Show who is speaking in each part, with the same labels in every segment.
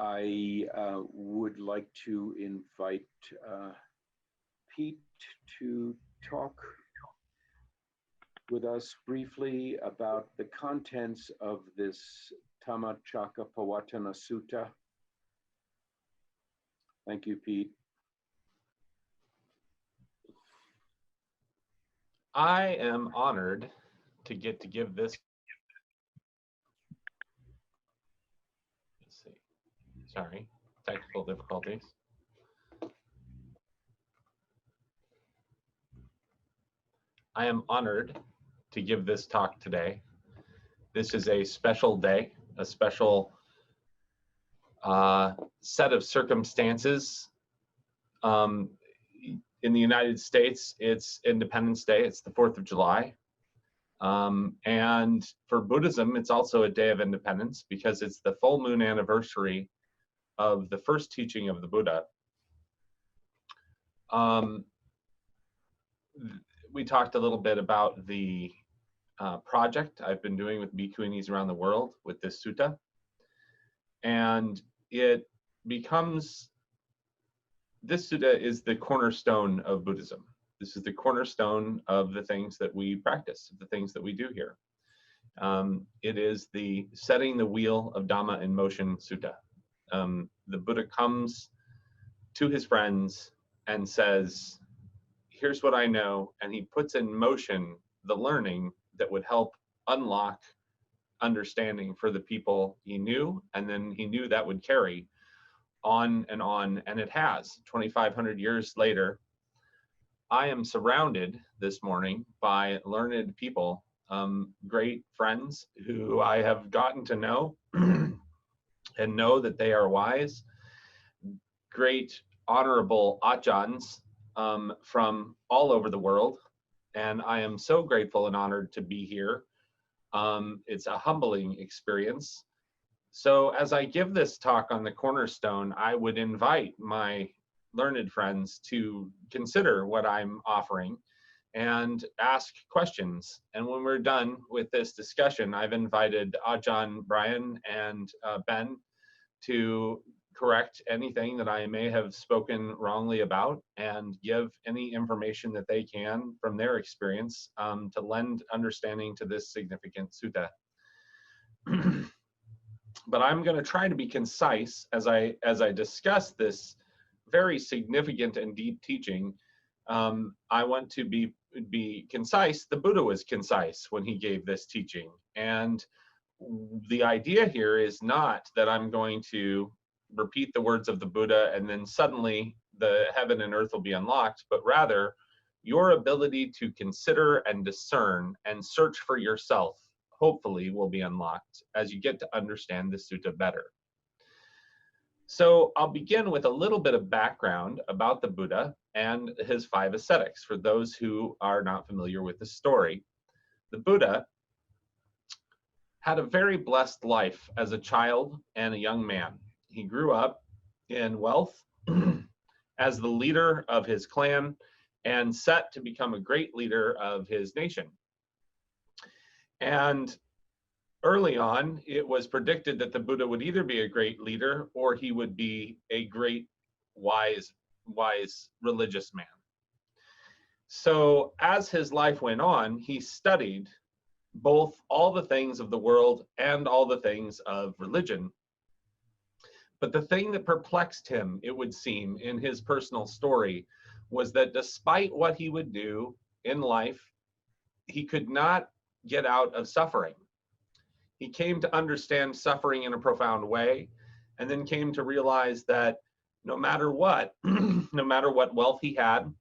Speaker 1: I would like to invite Pete to talk with us briefly about the contents of this Dhammacakkappavattana Sutta. Thank you, Pete.
Speaker 2: I am honored to get to give this. Let's see. Sorry, technical difficulties. I am honored to give this talk today. This is a special day, a special set of circumstances. In the United States, it's Independence Day. It's the 4th of July. And for Buddhism, it's also a day of independence because it's the full moon anniversary of the first teaching of the Buddha. We talked a little bit about the project I've been doing with bhikkhunis around the world with this sutta. And it becomes, this sutta is the cornerstone of Buddhism. This is the cornerstone of the things that we practice, the things that we do here. It is the setting the wheel of Dhamma in motion sutta. The Buddha comes to his friends and says, here's what I know, and he puts in motion the learning that would help unlock understanding for the people he knew, and then he knew that would carry on, and it has. 2,500 years later, I am surrounded this morning by learned people, great friends who I have gotten to know and know that they are wise, great honorable ajahns from all over the world, and I am so grateful and honored to be here. It's a humbling experience. So as I give this talk on the cornerstone, I would invite my learned friends to consider what I'm offering and ask questions. And when we're done with this discussion, I've invited Ajahn Brian and Ben to correct anything that I may have spoken wrongly about and give any information that they can from their experience to lend understanding to this significant sutta. But I'm going to try to be concise as I discuss this very significant and deep teaching. I want to be concise. The Buddha was concise when he gave this teaching, and the idea here is not that I'm going to repeat the words of the Buddha and then suddenly the heaven and earth will be unlocked, but rather your ability to consider and discern and search for yourself hopefully will be unlocked as you get to understand the sutta better. So I'll begin with a little bit of background about the Buddha and his 5 ascetics for those who are not familiar with the story. The Buddha had a very blessed life as a child and a young man. He grew up in wealth as the leader of his clan and set to become a great leader of his nation. And early on, it was predicted that the Buddha would either be a great leader or he would be a great, wise religious man. So as his life went on, he studied both all the things of the world and all the things of religion. But the thing that perplexed him, it would seem, in his personal story, was that despite what he would do in life, he could not get out of suffering. He came to understand suffering in a profound way, and then came to realize that no matter what, no matter what wealth he had,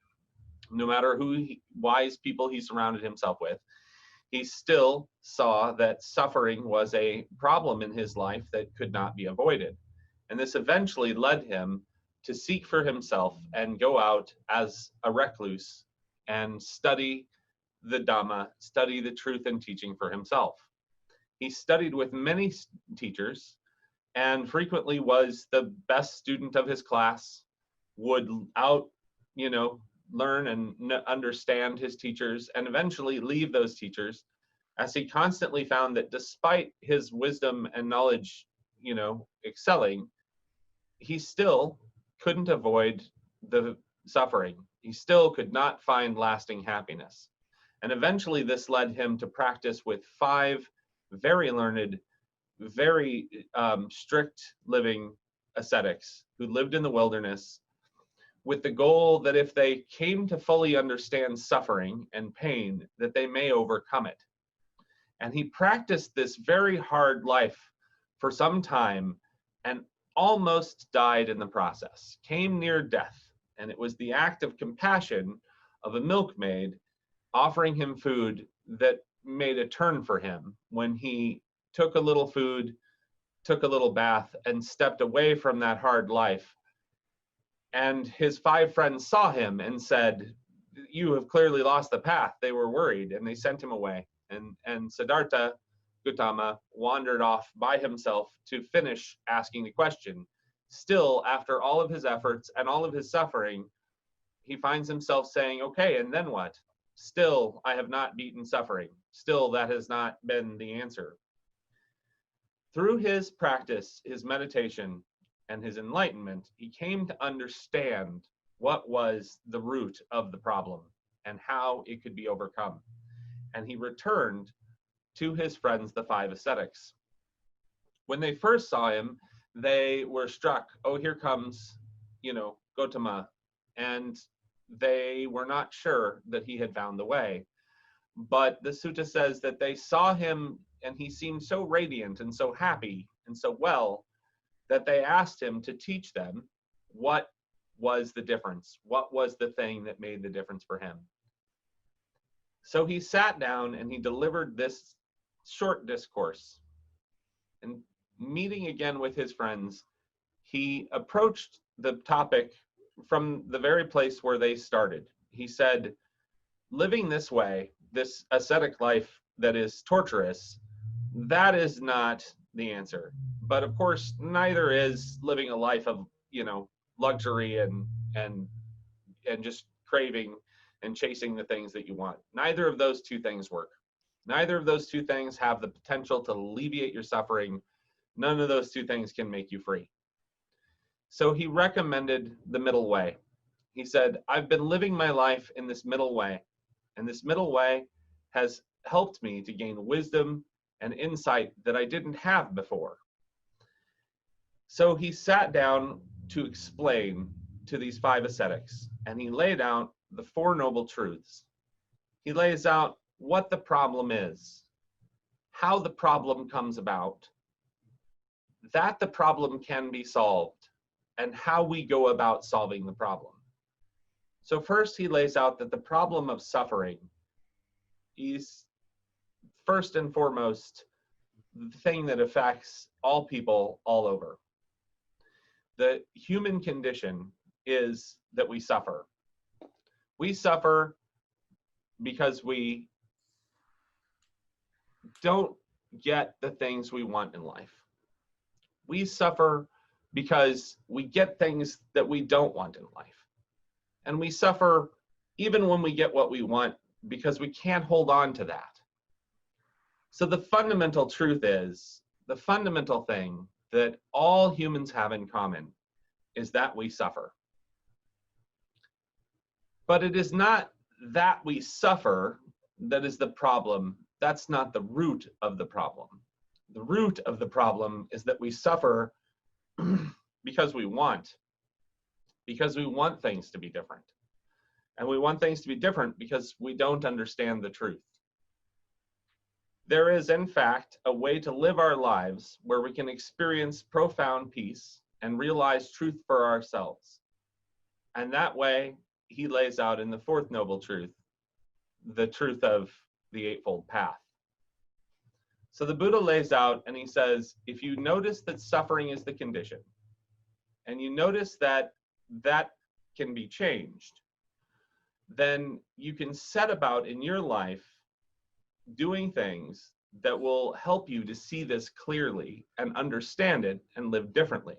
Speaker 2: no matter who wise people he surrounded himself with, he still saw that suffering was a problem in his life that could not be avoided. And this eventually led him to seek for himself and go out as a recluse and study the Dhamma, study the truth and teaching for himself. He studied with many teachers and frequently was the best student of his class, would learn and understand his teachers and eventually leave those teachers, as he constantly found that despite his wisdom and knowledge, excelling, he still couldn't avoid the suffering. He still could not find lasting happiness. And eventually this led him to practice with 5 very learned, very strict living ascetics who lived in the wilderness, with the goal that if they came to fully understand suffering and pain, that they may overcome it. And he practiced this very hard life for some time and almost died in the process, came near death. And it was the act of compassion of a milkmaid offering him food that made a turn for him when he took a little food, took a little bath, and stepped away from that hard life. And his 5 friends saw him and said, "You have clearly lost the path." They were worried and they sent him away. And Siddhartha Gautama wandered off by himself to finish asking the question. Still, after all of his efforts and all of his suffering, he finds himself saying, okay, and then what? Still, I have not beaten suffering. Still, that has not been the answer. Through his practice, his meditation, and his enlightenment, he came to understand what was the root of the problem and how it could be overcome. And he returned to his friends, the 5 ascetics. When they first saw him, they were struck. Oh, here comes, Gautama. And they were not sure that he had found the way. But the sutta says that they saw him and he seemed so radiant and so happy and so well that they asked him to teach them what was the difference, what was the thing that made the difference for him. So he sat down and he delivered this short discourse. And meeting again with his friends, he approached the topic from the very place where they started. He said, living this way, this ascetic life that is torturous, that is not the answer. But of course, neither is living a life of, luxury and just craving and chasing the things that you want. Neither of those 2 things work. Neither of those 2 things have the potential to alleviate your suffering. None of those 2 things can make you free. So he recommended the middle way. He said, I've been living my life in this middle way, and this middle way has helped me to gain wisdom and insight that I didn't have before. So he sat down to explain to these 5 ascetics, and he laid out the 4 noble truths. He lays out what the problem is, how the problem comes about, that the problem can be solved, and how we go about solving the problem. So first he lays out that the problem of suffering is first and foremost the thing that affects all people all over. The human condition is that we suffer. We suffer because we don't get the things we want in life. We suffer because we get things that we don't want in life. And we suffer even when we get what we want because we can't hold on to that. So the fundamental truth is, the fundamental thing that all humans have in common is that we suffer. But it is not that we suffer that is the problem. That's not the root of the problem. The root of the problem is that we suffer because we want things to be different. And we want things to be different because we don't understand the truth. There is, in fact, a way to live our lives where we can experience profound peace and realize truth for ourselves. And that way, he lays out in the 4th noble truth, the truth of the Eightfold Path. So the Buddha lays out and he says, if you notice that suffering is the condition, and you notice that that can be changed, then you can set about in your life doing things that will help you to see this clearly and understand it and live differently.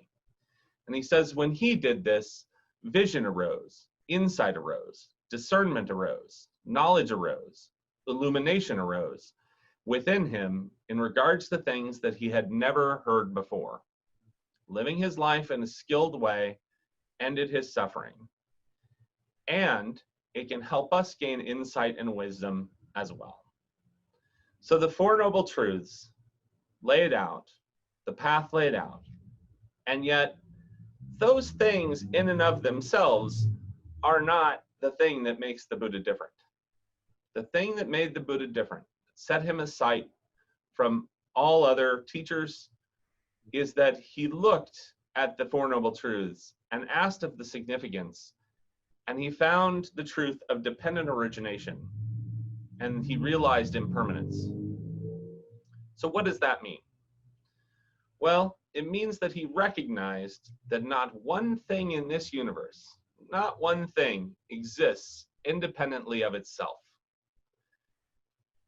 Speaker 2: And he says when he did this, vision arose, insight arose, discernment arose, knowledge arose, illumination arose within him in regards to things that he had never heard before. living his life in a skilled way, ended his suffering. And it can help us gain insight and wisdom as well. So the Four Noble Truths laid out, the path laid out, and yet those things in and of themselves are not the thing that makes the Buddha different. The thing that made the Buddha different, set him aside from all other teachers, is that he looked at the Four Noble Truths and asked of the significance, and he found the truth of dependent origination, and he realized impermanence. So what does that mean? Well, it means that he recognized that not one thing in this universe, not one thing exists independently of itself.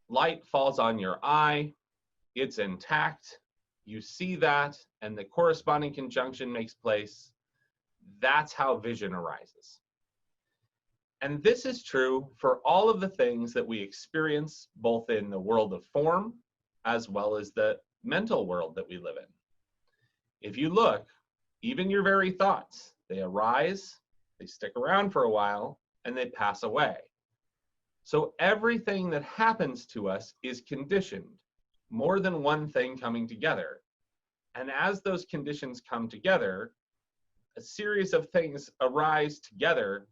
Speaker 2: Light falls on your eye, it's intact, you see that, and the corresponding conjunction makes place. That's how vision arises. And this is true for all of the things that we experience, both in the world of form, as well as the mental world that we live in. If you look, even your very thoughts, they arise, they stick around for a while, and they pass away. So everything that happens to us is conditioned, more than one thing coming together. And as those conditions come together, a series of things arise together,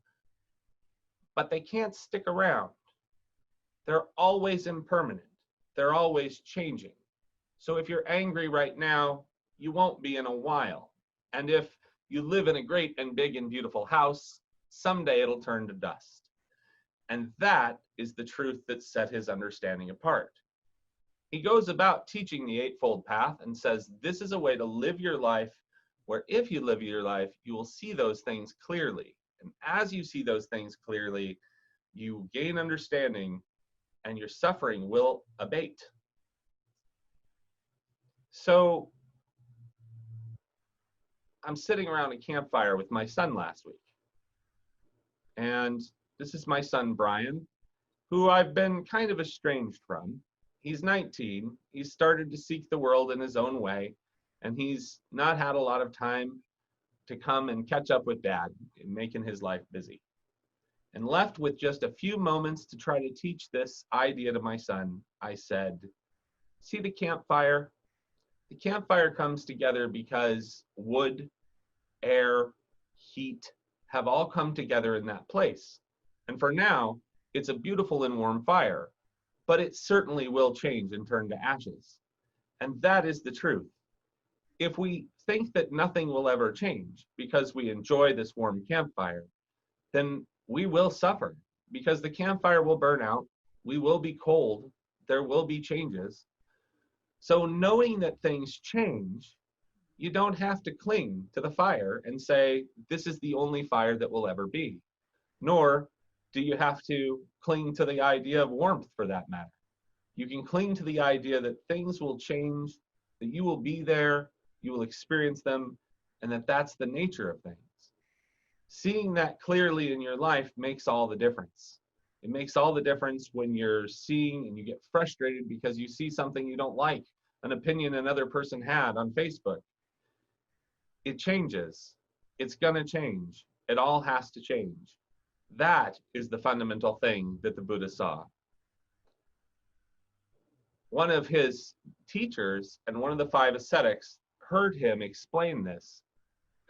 Speaker 2: but they can't stick around. They're always impermanent. They're always changing. So if you're angry right now, you won't be in a while. And if you live in a great and big and beautiful house, someday it'll turn to dust. And that is the truth that set his understanding apart. He goes about teaching the Eightfold Path and says, this is a way to live your life where if you live your life, you will see those things clearly. And as you see those things clearly, you gain understanding and your suffering will abate. So I'm sitting around a campfire with my son last week. And this is my son, Brian, who I've been kind of estranged from. He's 19. He's started to seek the world in his own way, and he's not had a lot of time to come and catch up with Dad in making his life busy. And left with just a few moments to try to teach this idea to my son, I said, see the campfire? The campfire comes together because wood, air, heat have all come together in that place. And for now, it's a beautiful and warm fire, but it certainly will change and turn to ashes. And that is the truth. If we think that nothing will ever change because we enjoy this warm campfire, then we will suffer because the campfire will burn out, we will be cold, there will be changes. So knowing that things change, you don't have to cling to the fire and say, this is the only fire that will ever be. Nor do you have to cling to the idea of warmth for that matter. You can cling to the idea that things will change, that you will be there, you will experience them, and that that's the nature of things. Seeing that clearly in your life makes all the difference. It makes all the difference when you're seeing and you get frustrated because you see something you don't like, an opinion another person had on Facebook. It changes. It's gonna change. It all has to change. That is the fundamental thing that the Buddha saw. One of his teachers and one of the 5 ascetics heard him explain this.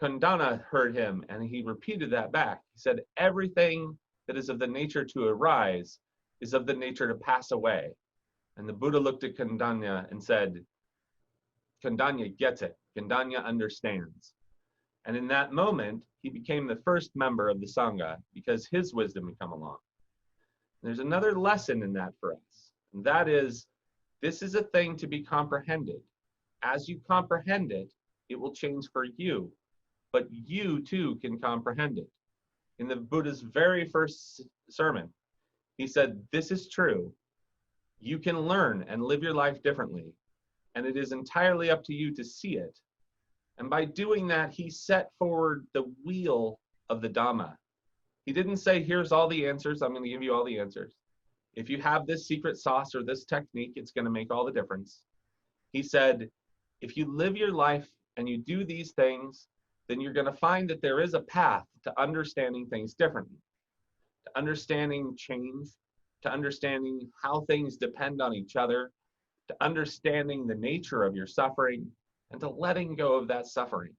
Speaker 2: Kundana heard him and he repeated that back. He said, everything that is of the nature to arise is of the nature to pass away. And the Buddha looked at Kundanya and said, Kundanya gets it. Kundanya understands. And in that moment, he became the first member of the Sangha because his wisdom had come along. And there's another lesson in that for us. And that is, this is a thing to be comprehended. As you comprehend it, it will change for you. But you too can comprehend it. In the Buddha's very first sermon, he said, this is true. You can learn and live your life differently. And it is entirely up to you to see it. And by doing that, he set forward the wheel of the Dhamma. He didn't say, here's all the answers. I'm going to give you all the answers. If you have this secret sauce or this technique, it's going to make all the difference. He said, if you live your life and you do these things, then you're going to find that there is a path to understanding things differently, to understanding change, to understanding how things depend on each other, to understanding the nature of your suffering, and to letting go of that suffering.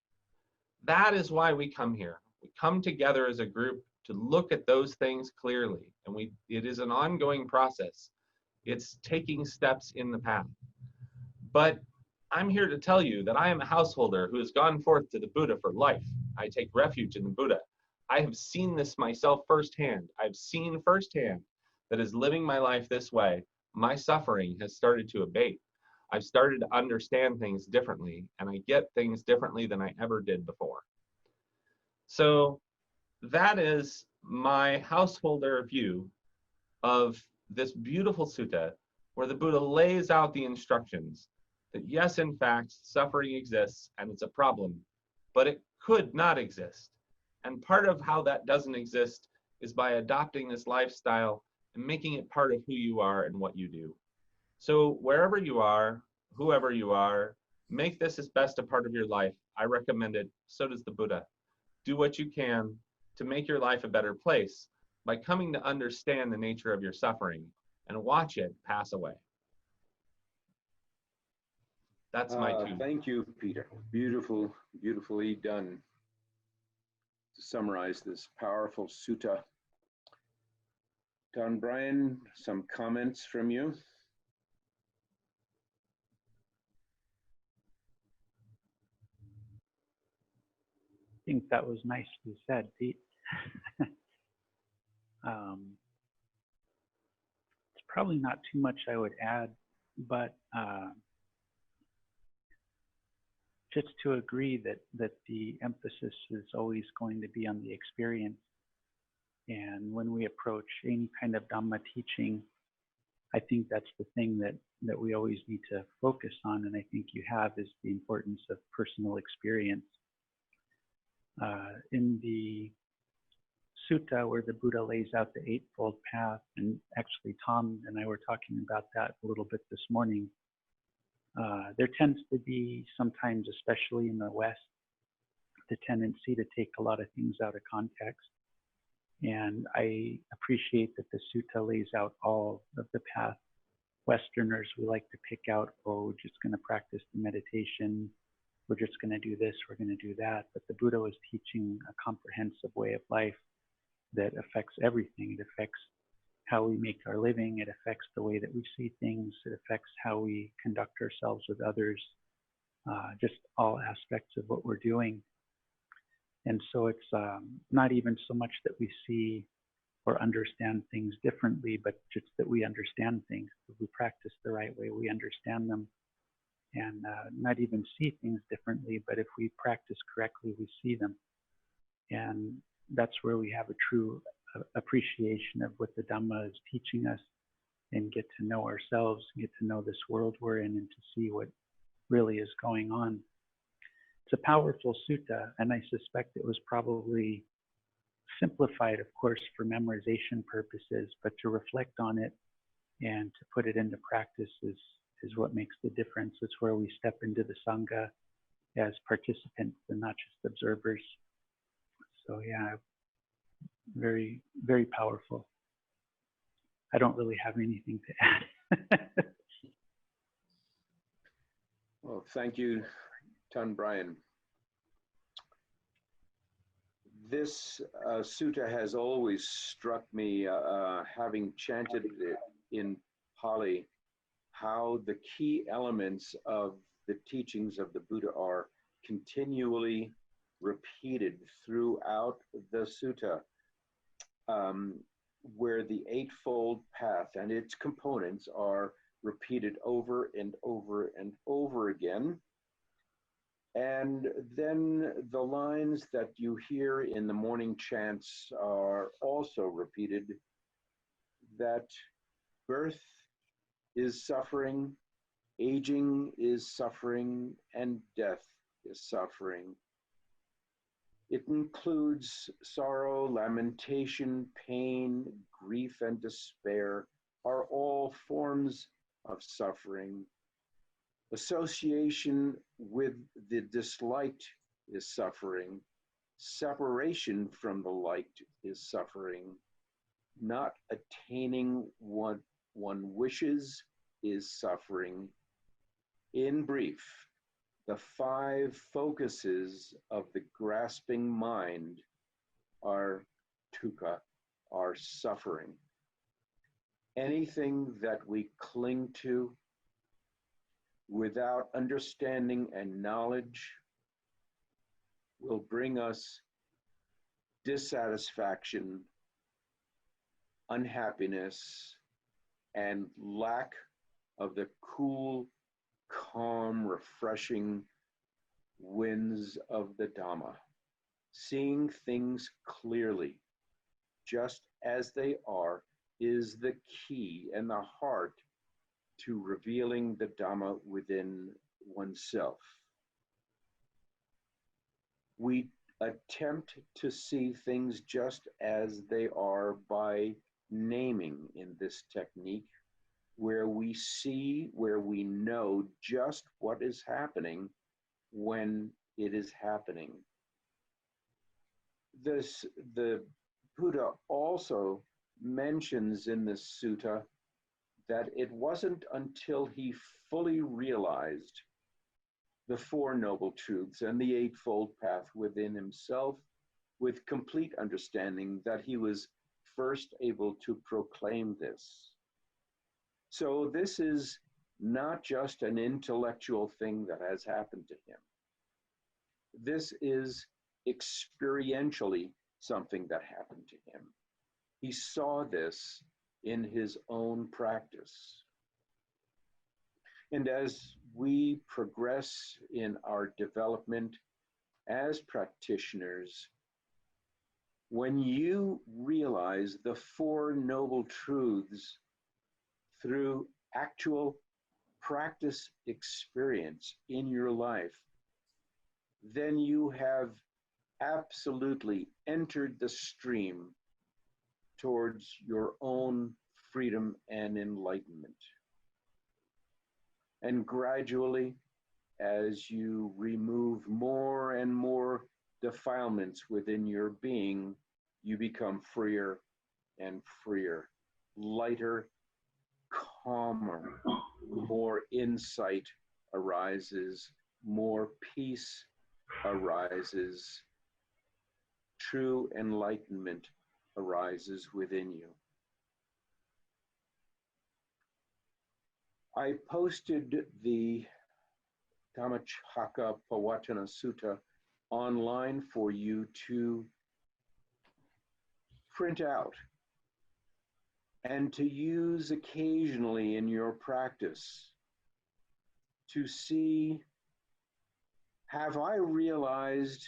Speaker 2: That is why we come here. We come together as a group to look at those things clearly, and it is an ongoing process. It's taking steps in the path. But I'm here to tell you that I am a householder who has gone forth to the Buddha for life. I take refuge in the Buddha. I have seen this myself firsthand. I've seen firsthand that as living my life this way, my suffering has started to abate. I've started to understand things differently, and I get things differently than I ever did before. So that is my householder view of this beautiful sutta, where the Buddha lays out the instructions that yes, in fact, suffering exists and it's a problem, but it could not exist. And part of how that doesn't exist is by adopting this lifestyle and making it part of who you are and what you do. So wherever you are, whoever you are, make this as best a part of your life. I recommend it. So does the Buddha. Do what you can to make your life a better place by coming to understand the nature of your suffering and watch it pass away. That's my two.
Speaker 1: Thank you, Peter. Beautifully done to summarize this powerful sutta. Don Brian, some comments from you?
Speaker 3: I think that was nicely said, Pete. It's probably not too much I would add, but just to agree that the emphasis is always going to be on the experience. And when we approach any kind of Dhamma teaching, I think that's the thing that we always need to focus on, and I think you have, is the importance of personal experience. In the sutta where the Buddha lays out the Eightfold Path, and actually Tom and I were talking about that a little bit this morning, there tends to be sometimes, especially in the West, the tendency to take a lot of things out of context. And I appreciate that the sutta lays out all of the path. Westerners, we like to pick out, oh, we're just going to practice the meditation, we're just going to do this, we're going to do that. But the Buddha was teaching a comprehensive way of life that affects everything. It affects how we make our living, it affects the way that we see things, it affects how we conduct ourselves with others, just all aspects of what we're doing. And so it's not even so much that we see or understand things differently, but just that we understand things. If we practice the right way, we understand them. And not even see things differently, but if we practice correctly, we see them. And that's where we have a true appreciation of what the Dhamma is teaching us, and get to know ourselves, get to know this world we're in, and to see what really is going on. It's a powerful sutta, and I suspect it was probably simplified, of course, for memorization purposes, but to reflect on it and to put it into practice is what makes the difference. It's where we step into the Sangha as participants and not just observers. So yeah, very, very powerful. I don't really have anything to add.
Speaker 1: Well, thank you, Ton Brian. This sutta has always struck me, having chanted it in Pali, how the key elements of the teachings of the Buddha are continually repeated throughout the sutta, where the Eightfold Path and its components are repeated over and over and over again. And then the lines that you hear in the morning chants are also repeated, that birth is suffering, aging is suffering, and death is suffering. It includes sorrow, lamentation, pain, grief, and despair are all forms of suffering. Association with the disliked is suffering. Separation from the liked is suffering. Not attaining what one wishes is suffering. In brief, the 5 focuses of the grasping mind are dukkha, are suffering. Anything that we cling to without understanding and knowledge will bring us dissatisfaction, unhappiness, and lack of the cool, calm, refreshing winds of the Dhamma. Seeing things clearly, just as they are, is the key and the heart to revealing the Dhamma within oneself. We attempt to see things just as they are by naming in this technique, where we see, where we know just what is happening when it is happening. The Buddha also mentions in this sutta that it wasn't until he fully realized the 4 Noble Truths and the Eightfold Path within himself with complete understanding that he was first able to proclaim this. So this is not just an intellectual thing that has happened to him. This is experientially something that happened to him. He saw this in his own practice. And as we progress in our development as practitioners, when you realize the 4 Noble Truths through actual practice experience in your life, then you have absolutely entered the stream towards your own freedom and enlightenment. And gradually, as you remove more and more defilements within your being, you become freer and freer, lighter, calmer, more insight arises, more peace arises, true enlightenment arises within you. I posted the Dhammacakkappavattana Sutta online for you to print out and to use occasionally in your practice to see, have I realized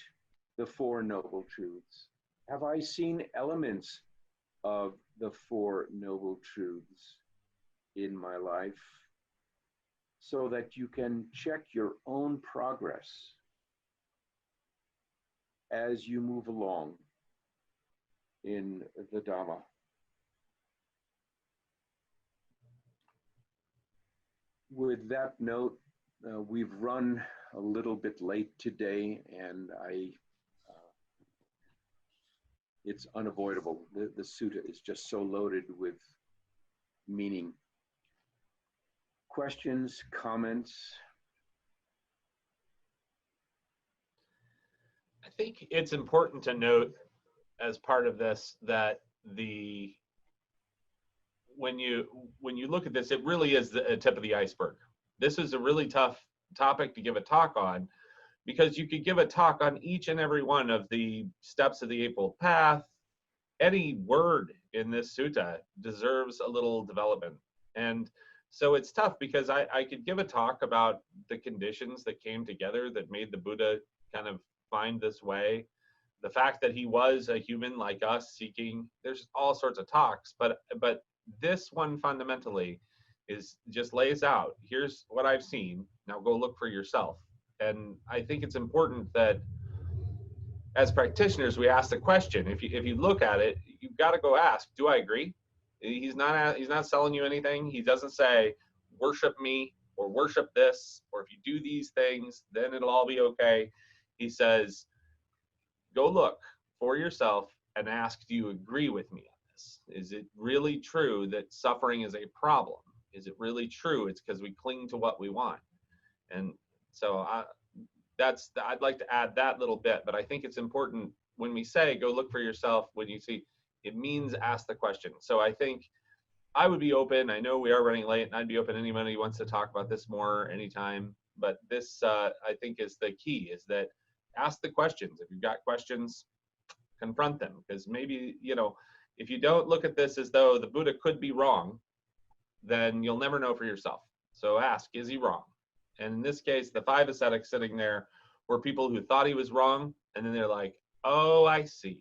Speaker 1: the 4 Noble Truths? Have I seen elements of the 4 Noble Truths in my life? So that you can check your own progress as you move along in the Dhamma. With that note, we've run a little bit late today, and it's unavoidable. The sutta is just so loaded with meaning. Questions, comments?
Speaker 2: I think it's important to note as part of this that when you look at this, it really is the tip of the iceberg. This is a really tough topic to give a talk on, because you could give a talk on each and every one of the steps of the Eightfold Path. Any word in this sutta deserves a little development. And so it's tough, because I could give a talk about the conditions that came together that made the Buddha kind of find this way. The fact that he was a human like us seeking, there's all sorts of talks, but this one fundamentally is just lays out, here's what I've seen, now go look for yourself. And I think it's important that as practitioners, we ask the question. If you look at it, you've got to go ask, do I agree? He's not selling you anything. He doesn't say, worship me, or worship this, or if you do these things, then it'll all be okay. He says, go look for yourself and ask, do you agree with me on this? Is it really true that suffering is a problem? Is it really true it's because we cling to what we want? And so I'd like to add that little bit, but I think it's important when we say go look for yourself, when you see, it means ask the question. So I think I would be open. I know we are running late, and I'd be open to anybody who wants to talk about this more anytime. But this, I think, is the key, is that ask the questions. If you've got questions, confront them. Because maybe, if you don't look at this as though the Buddha could be wrong, then you'll never know for yourself. So ask, is he wrong? And in this case, the 5 ascetics sitting there were people who thought he was wrong, and then they're like, oh, I see.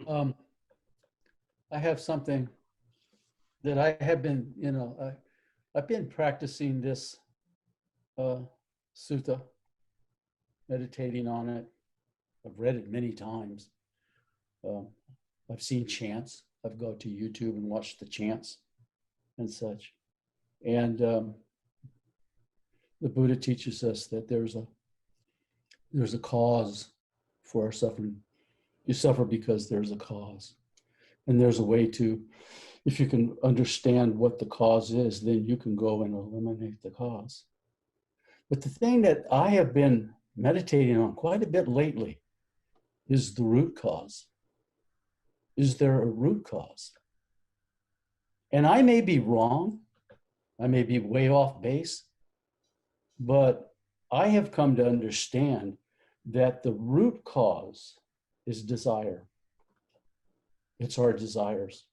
Speaker 4: I have something that I have been, I've been practicing this sutta, meditating on it. I've read it many times. I've seen chants. I've gone to YouTube and watched the chants and such. And the Buddha teaches us that there's a cause for our suffering. You suffer because there's a cause. And there's a way to, if you can understand what the cause is, then you can go and eliminate the cause. But the thing that I have been meditating on quite a bit lately is the root cause. Is there a root cause? And I may be wrong. I may be way off base. But I have come to understand that the root cause is desire. It's our desires.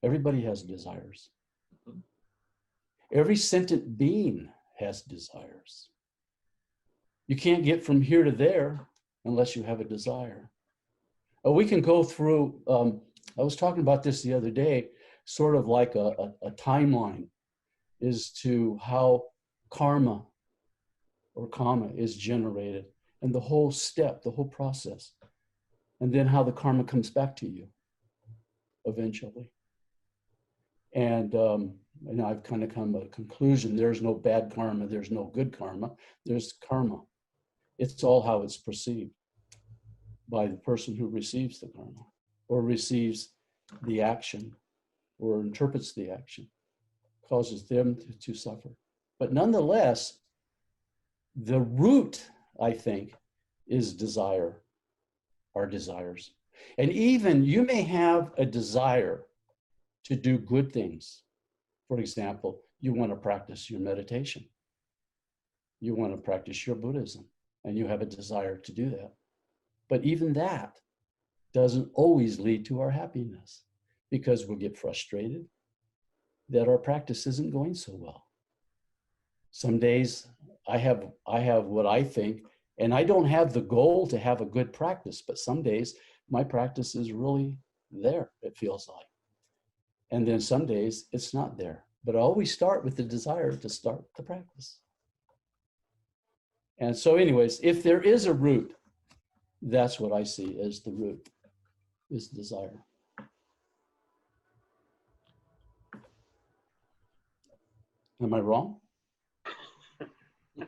Speaker 4: Everybody has desires. Every sentient being has desires. You can't get from here to there unless you have a desire. We can go through, I was talking about this the other day, sort of like a timeline as to how karma or kama is generated, and the whole step, the whole process, and then how the karma comes back to you eventually. And I've kind of come to a conclusion, there's no bad karma, there's no good karma, there's karma. It's all how it's perceived by the person who receives the karma, or receives the action, or interprets the action, causes them to suffer. But nonetheless, the root, I think, is desire, our desires. And even you may have a desire to do good things. For example, you want to practice your meditation. You want to practice your Buddhism, and you have a desire to do that. But even that doesn't always lead to our happiness, because we'll get frustrated that our practice isn't going so well. Some days I have what I think, and I don't have the goal to have a good practice, but some days my practice is really there, it feels like. And then some days it's not there. But I always start with the desire to start the practice. And so anyways, if there is a root, that's what I see as the root, is desire. Am I wrong?
Speaker 2: No,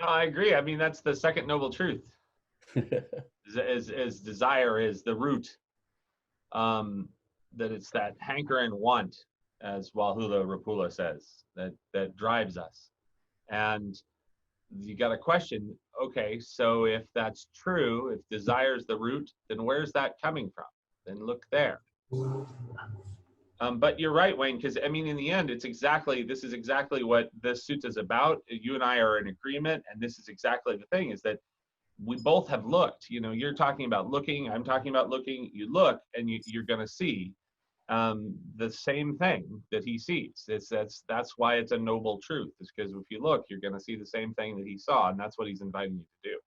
Speaker 2: I agree. I mean, that's the second noble truth. As desire is the root. That it's that hanker and want, as Wahula Rapula says, that drives us. And you got to question, okay, so if that's true, if desire is the root, then where's that coming from? Then look there. But you're right, Wayne, because I mean, in the end, this is exactly what this sutta is about. You and I are in agreement, and this is exactly the thing, is that we both have looked. You're talking about looking, I'm talking about looking. You look, and you're going to see the same thing that he sees. That's why it's a noble truth. Is because if you look, you're going to see the same thing that he saw, and that's what he's inviting you to do.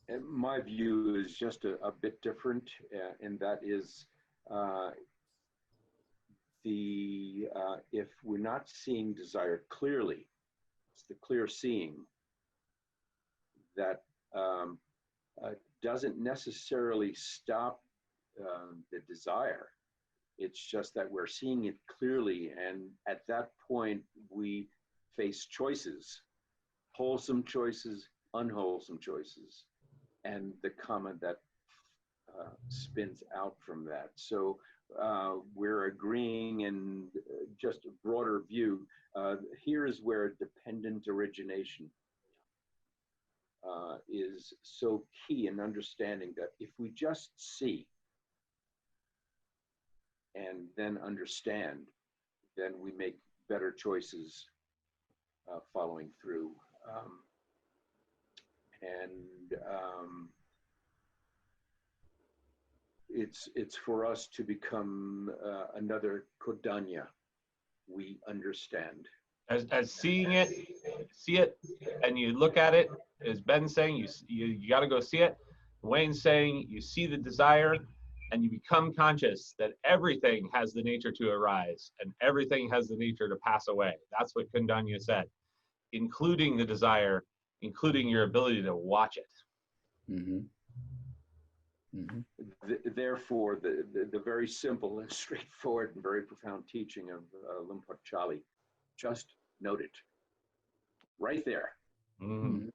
Speaker 1: And my view is just a bit different, and that is if we're not seeing desire clearly, it's the clear seeing that doesn't necessarily stop the desire. It's just that we're seeing it clearly, and at that point we face choices, wholesome choices, unwholesome choices, and the karma that spins out from that. So we're agreeing in just a broader view. Here is where dependent origination is so key in understanding that if we just see and then understand, then we make better choices following through. It's for us to become another Kodanya. We understand.
Speaker 2: As seeing it, see it, and you look at it, as Ben's saying, you got to go see it. Wayne's saying you see the desire, and you become conscious that everything has the nature to arise, and everything has the nature to pass away. That's what Kundanya said, including the desire, including your ability to watch it.
Speaker 4: Mm-hmm. Mm-hmm.
Speaker 1: Therefore, the very simple and straightforward and very profound teaching of Lumpur Chali, just note it, right there.
Speaker 2: Mm-hmm.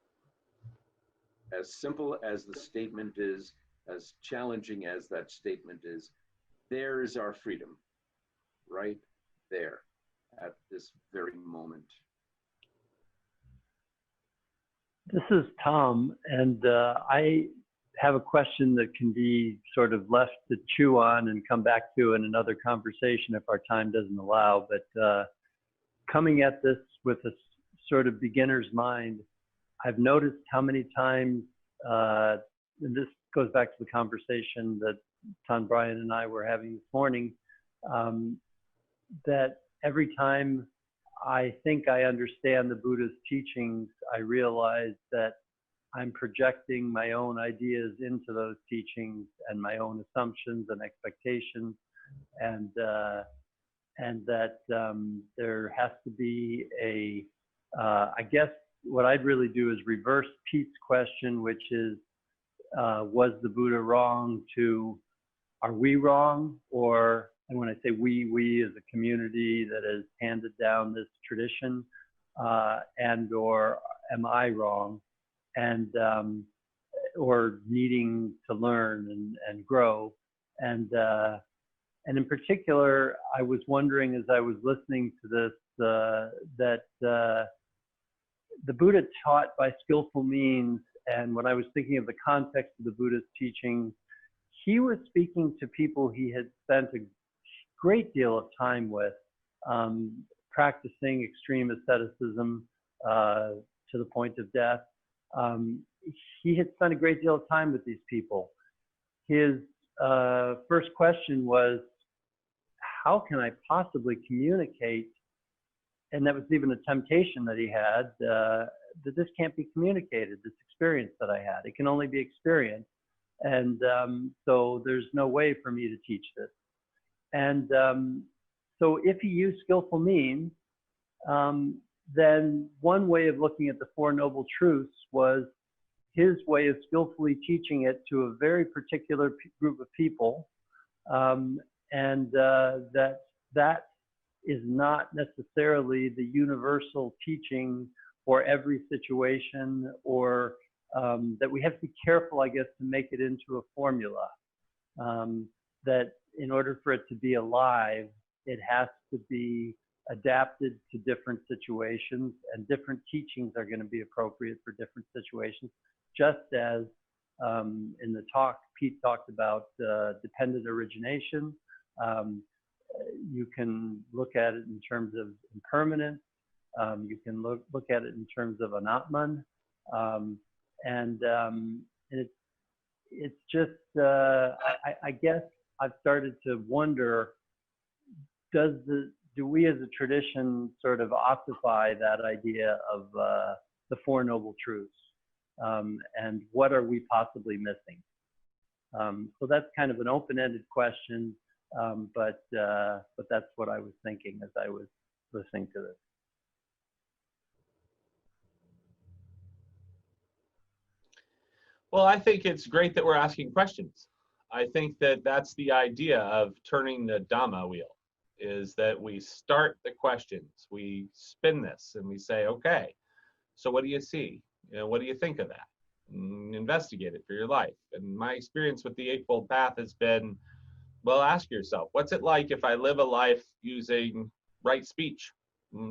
Speaker 1: As simple as the statement is, as challenging as that statement is, there is our freedom, right there, at this very moment.
Speaker 5: This is Tom, and I have a question that can be sort of left to chew on and come back to in another conversation if our time doesn't allow. But coming at this with a sort of beginner's mind, I've noticed how many times, and this goes back to the conversation that Tom Bryan and I were having this morning, that every time I think I understand the Buddha's teachings, I realize that I'm projecting my own ideas into those teachings and my own assumptions and expectations, and that there has to be a, I guess what I'd really do is reverse Pete's question, which is, was the Buddha wrong, to, are we wrong? Or, and when I say we as a community that has handed down this tradition, and or am I wrong? And or needing to learn and grow. And in particular, I was wondering as I was listening to this, that the Buddha taught by skillful means, and when I was thinking of the context of the Buddha's teaching, he was speaking to people he had spent a great deal of time with, practicing extreme asceticism to the point of death. He had spent a great deal of time with these people. His first question was, how can I possibly communicate? And that was even a temptation that he had, that this can't be communicated, this experience that I had. It can only be experienced. And so there's no way for me to teach this. And so if he used skillful means, then one way of looking at the Four Noble Truths was his way of skillfully teaching it to a very particular group of people, and that is not necessarily the universal teaching for every situation, or that we have to be careful, I guess, to make it into a formula, that in order for it to be alive, it has to be adapted to different situations, and different teachings are going to be appropriate for different situations. Just as in the talk, Pete talked about dependent origination. You can look at it in terms of impermanence. You can look at it in terms of anatman. And it's just, I guess I've started to wonder, do we as a tradition sort of occupy that idea of the Four Noble Truths? And what are we possibly missing? So that's kind of an open-ended question, but that's what I was thinking as I was listening to this.
Speaker 2: Well, I think it's great that we're asking questions. I think that that's the idea of turning the Dhamma wheel, is that we start the questions, we spin this and we say, okay, so what do you see? You know, what do you think of that? And investigate it for your life. And my experience with the Eightfold Path has been, well, ask yourself, what's it like if I live a life using right speech,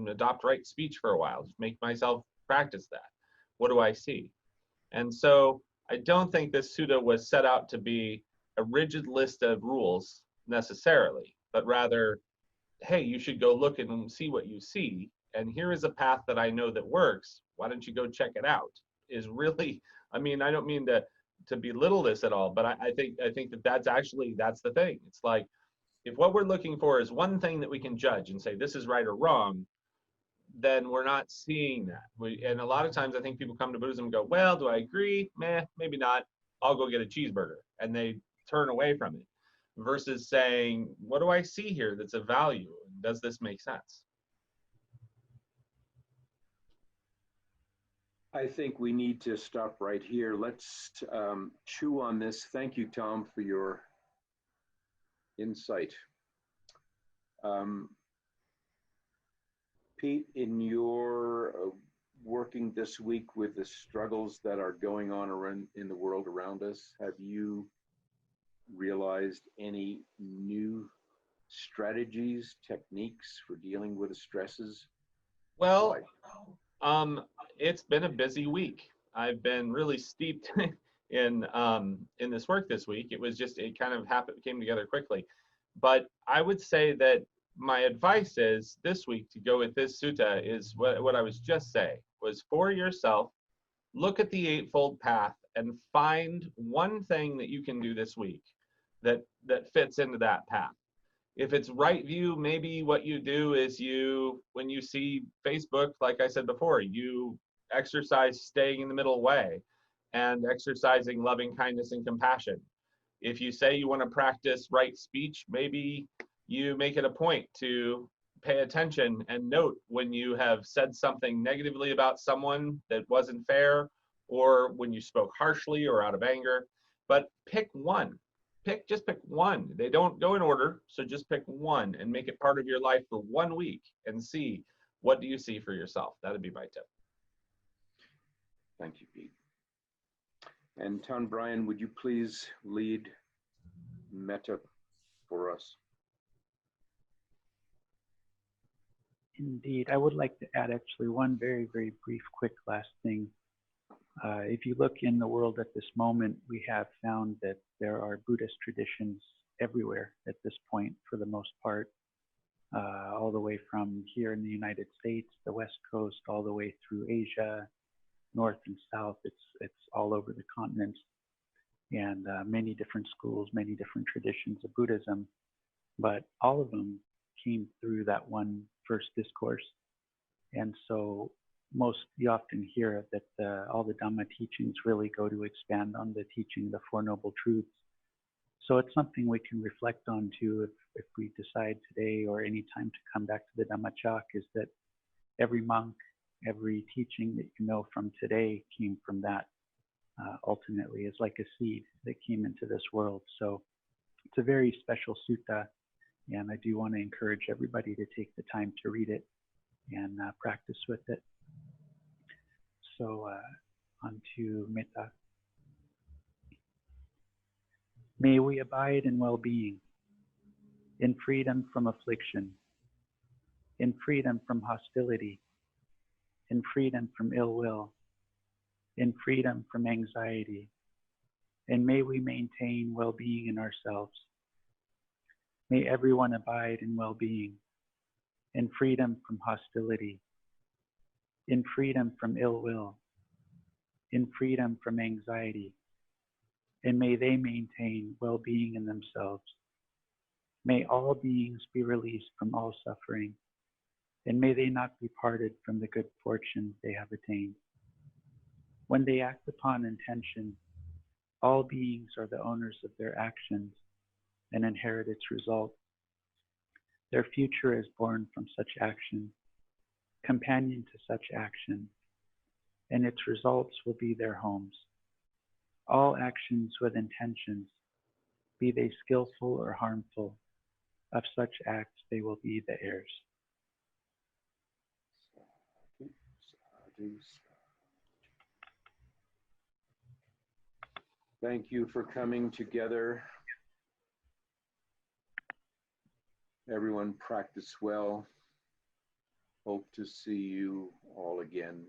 Speaker 2: adopt right speech for a while, just make myself practice that? What do I see? And so I don't think this sutta was set out to be a rigid list of rules necessarily, but rather, hey, you should go look and see what you see. And here is a path that I know that works. Why don't you go check it out? Is really, I mean, I don't mean to belittle this at all, but I think that's the thing. It's like, if what we're looking for is one thing that we can judge and say this is right or wrong, then we're not seeing that. And a lot of times I think people come to Buddhism and go, well, do I agree? Meh, maybe not. I'll go get a cheeseburger. And they turn away from it versus saying, what do I see here that's of value? Does this make sense?
Speaker 1: I think we need to stop right here. Let's chew on this. Thank you, Tom, for your insight. Pete, in your working this week with the struggles that are going on around in the world around us, have you realized any new strategies, techniques for dealing with the stresses?
Speaker 2: Well, it's been a busy week. I've been really steeped in this work this week. It kind of came together quickly. But I would say that my advice is this week to go with this sutta is what I was just saying, was for yourself, look at the Eightfold Path and find one thing that you can do this week that fits into that path. If it's right view, maybe what you do is when you see Facebook, like I said before, you exercise staying in the middle way and exercising loving kindness and compassion. If you say you want to practice right speech, maybe you make it a point to pay attention and note when you have said something negatively about someone that wasn't fair, or when you spoke harshly or out of anger. But pick one. Just pick one. They don't go in order, so just pick one and make it part of your life for 1 week and see, what do you see for yourself? That'd be my tip.
Speaker 1: Thank you, Pete. And Ton Brian, would you please lead metta for us?
Speaker 3: Indeed. I would like to add actually one very, very brief, quick last thing. If you look in the world at this moment, we have found that there are Buddhist traditions everywhere at this point, for the most part, all the way from here in the United States, the West Coast, all the way through Asia, North and South. It's all over the continent, and many different schools, many different traditions of Buddhism, but all of them came through that one first discourse. And so you often hear that all the Dhamma teachings really go to expand on the teaching of the Four Noble Truths. So it's something we can reflect on too if we decide today or any time to come back to the Dhammacakka, is that every monk, every teaching that you know from today came from that. Ultimately, is like a seed that came into this world. So it's a very special sutta, and I do want to encourage everybody to take the time to read it and practice with it. So on to metta. May we abide in well-being, in freedom from affliction, in freedom from hostility, in freedom from ill will, in freedom from anxiety, and may we maintain well-being in ourselves. May everyone abide in well-being, in freedom from hostility, in freedom from ill will, in freedom from anxiety, and may they maintain well-being in themselves. May all beings be released from all suffering, and may they not be parted from the good fortune they have attained. When they act upon intention, all beings are the owners of their actions and inherit its result. Their future is born from such action, companion to such action, and its results will be their homes. all actions with intentions, be they skillful or harmful. Of such acts they will be the heirs.
Speaker 1: Thank you for coming together. Everyone practice well. Hope to see you all again